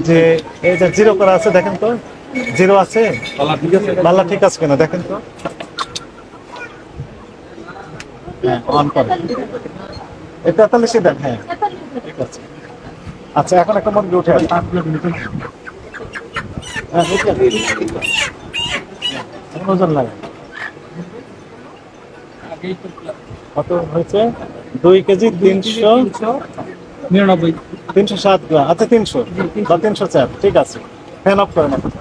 যে এই যে জিরো করা আছে দেখেন তো, জিরো আছে, পাল্লা ঠিক আছে কিনা দেখেন তো। হ্যাঁ অন করেন, এই 43 দেন। হ্যাঁ ঠিক আছে। আচ্ছা এখন একটা মুরগি উঠে আসে। হ্যাঁ ওজন লাগে কত হয়েছে? 2 কেজি 399, 307 গ্রাম। আচ্ছা 300 বা 304, ঠিক আছে। ফ্যান অফ করেন এখন।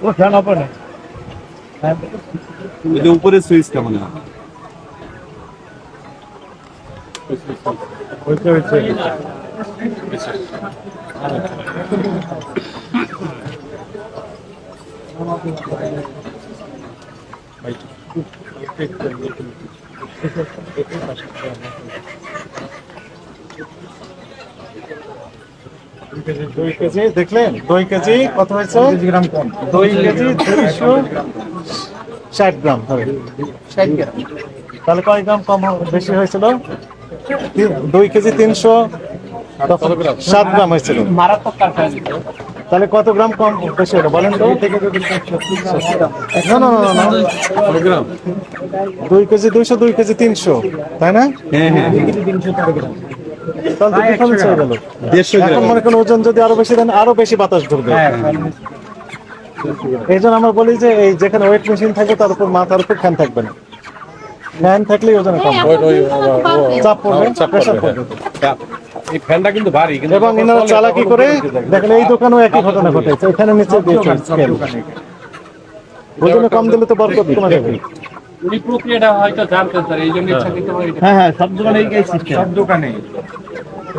ও ফ্যান অফ করেন। উপরে সুইচটা মনে হয় দুই কেজি দেখলেন, 2 কেজি কত হয়েছে? 2 কেজি 260 গ্রাম হবে। তাহলে কয় গ্রাম কম বেশি হয়েছিল? 2 কেজি 307 গ্রাম হয়েছিল। তাহলে কত গ্রাম কম বেশি হলো বলেন তো? না না না না, 2 কেজি 200, 2 কেজি 300, তাই না? হ্যাঁ হ্যাঁ তাহলে তো ডিফারেন্স হয়ে গেল। 150 এখন মনে করেন ওজন যদি আরো বেশি দেন আরো বেশি বাতাস ঢুকবে। এই জন্য আমরা বলি যে এই যেখানে ওয়েট মেশিন থাকবে তার উপর মাথার উপর ফ্যান থাকবে না। ফ্যান থাকলে ওজন কম চাপ পড়বে, প্রেসার পড়বে। এই ফ্যানটা কিন্তু ভারী, কিন্তু এবং এনারা চালাকি করে দেখেন এই দোকানেও একই ঘটনা ঘটেছে। এখানে নিচে দিয়েছে স্কেল, ওজনে কম দিলে তো বরকত কমে যাবে। উনি প্রক্রিয়াটা হয়তো জানতেন স্যার, এই জন্য ইচ্ছাকৃত করে এটা। হ্যাঁ হ্যাঁ সব দোকানে এই সিস্টেম, সব দোকানে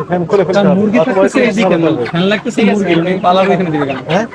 ফ্যান খুলে ফেলতে হবে। মুরগি থাকতেছে এইদিকে, ফ্যান লাগতেছে মুরগি, উনি পালাবে এখানে দিবে কেন? হ্যাঁ